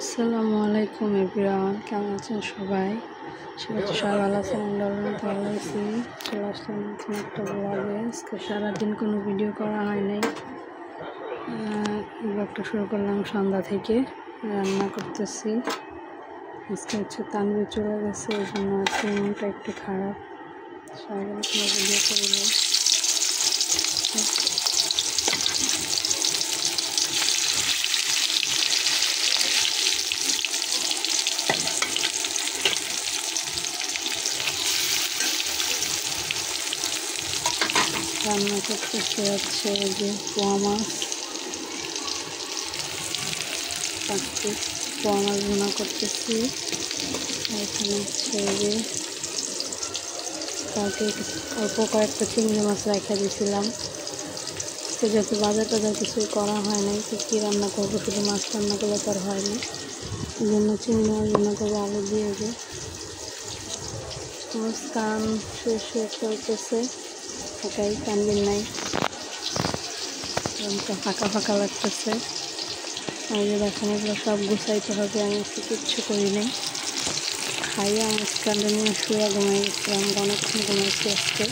আসসালামু আলাইকুম এভরিওয়ান, কেমন আছেন সবাই? সবাই ভালো আছেন? আমরা ভালো আছি। চলে আসলাম নতুন একটা ব্লগে। আজকে সারাদিন কোনো ভিডিও করা হয় নাই। ব্লগটা শুরু করলাম সন্ধ্যা থেকে। রান্না করতেছি। আজকে তানভীর চলে গেছে, এই জন্য আজকে মনটা একটু খারাপ। সারাদিন কোনো ভিডিও করি নাই। রান্না করতেছে হচ্ছে যে পোয়া মাছ, পোয়া মাছ ভুনা করতেছি। এখানে হচ্ছে যে কালকে অল্প কয়েকটা চিংড়ি মাছ রেখে দিয়েছিলাম। যেহেতু বাজার টাজার কিছুই করা হয় নাই, তো কী রান্না করবো, শুধু মাছ রান্না করলে তো আর হয় না। এই জন্য চিংড়ি মাছ রান্না করবো আলু দিয়ে। যে কান শুয়ে শুয়ে চলতেছে, ফাঁকাই কানবিন নাই, রুমটা ফাঁকা ফাঁকা লাগতেছে। আর যে দেখেন এগুলো সব গুছাইতে হবে, আমি আজকে কিচ্ছু করি নাই। খাইয়ে আমার কান্ডে নিয়ে শুয়ে ঘুমাই গেছিলাম, অনেকক্ষণ ঘুমাইছি আজকে।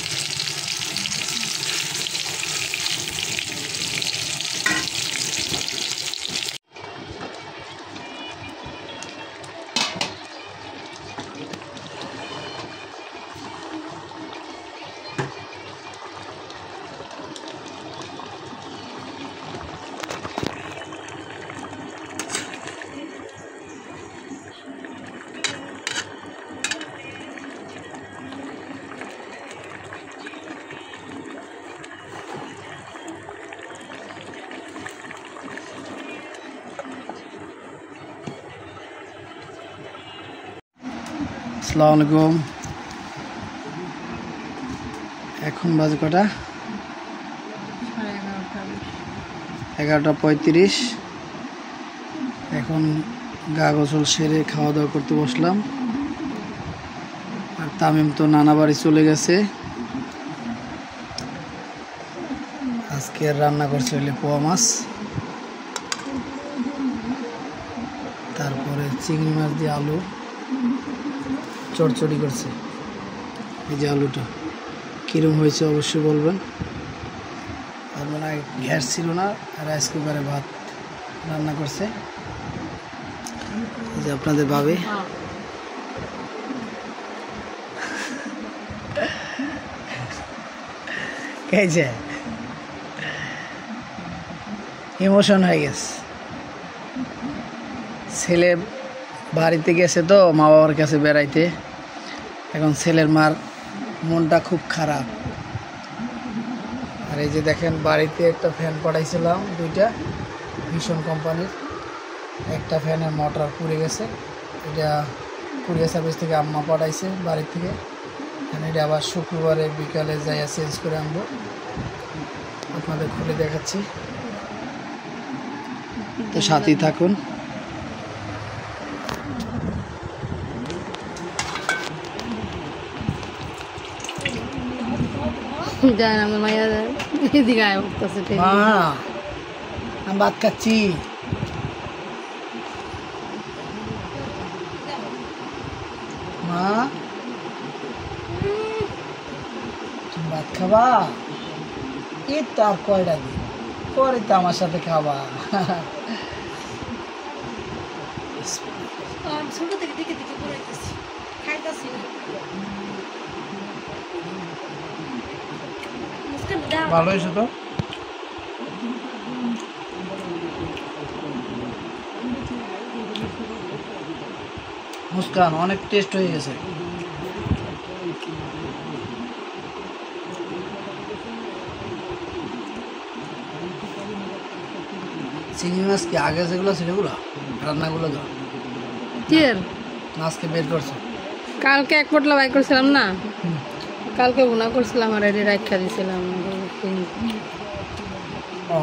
আসসালামু আলাইকুম। এখন বাজে কটা? 11:35। এখন গা গোসল সেরে খাওয়া দাওয়া করতে বসলাম। আর তামিম তো নানা বাড়ি চলে গেছে। আজকে রান্না করছে হলে পোয়া মাছ, তারপরে চিংড়ি মাছ দিয়ে আলু চড়চড়ি করছে। এই যে আলুটা কীরকম হয়েছে অবশ্যই বলবেন। আর মানে গ্যাস ছিল না, রাইস কুকারে ভাত রান্না করছে। এই যে আপনাদের ভাবে খেয়েছে, ইমোশন হয়ে গেছে। ছেলে বাড়িতে গেছে তো মা বাবার কাছে বেড়াইতে, এখন ছেলের মার মনটা খুব খারাপ। আর এই যে দেখেন বাড়িতে একটা ফ্যান পাঠাইছিলাম, দুইটা ভীষণ কোম্পানির। একটা ফ্যানের মোটর পুড়ে গেছে, এটা কুরিয়ার সার্ভিস থেকে আম্মা পাঠাইছে বাড়ি থেকে। এটা আবার শুক্রবারে বিকালে যাইয়া চেঞ্জ করে আনবো, আপনাদের খুলে দেখাচ্ছি, তো সাথেই থাকুন। যায় আমার মাইয়া এদিকে আয় উঠতেছে। আমি ভাত খাচ্ছি। মা তুমি ভাত খাবা? এই তো আর কয়টা দিন পরে তো আমার সাথে খাবা। ভালো হয়েছে তো। মুস্কান অনেক টেস্ট হয়ে গেছে। চিংড়ি মাছ কি আগে যেগুলো ছিল সেগুলো রান্নাগুলো তো আজকে বের করছো? কালকে এক পটলা বাই করছিলাম না, কালকে ভুনা করছিলাম আর এটি রাখা দিয়েছিলাম। ও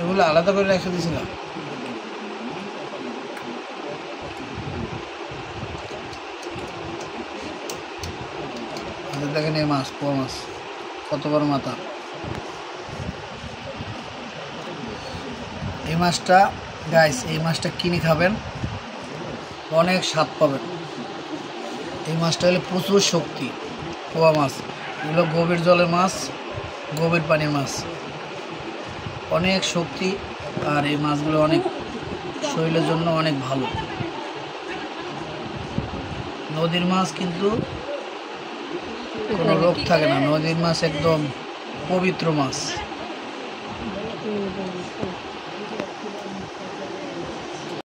এগুলো আলাদা করে রেখে দিয়েছিলাম। দেখেন এই মাছ, পোয়া মাছ কত বড় মাথা। এই মাছটা গাইস এই মাছটা কিনে খাবেন, অনেক স্বাদ পাবেন। এই মাছটা হলে প্রচুর শক্তি, পোয়া মাছ। এগুলো গভীর জলের মাছ, গভীর পানির মাছ, অনেক শক্তি। আর এই মাছগুলো অনেক শরীরের জন্য অনেক ভালো। নদীর মাছ কিন্তু কোনো রোগ থাকে না, নদীর মাছ একদম পবিত্র মাছ।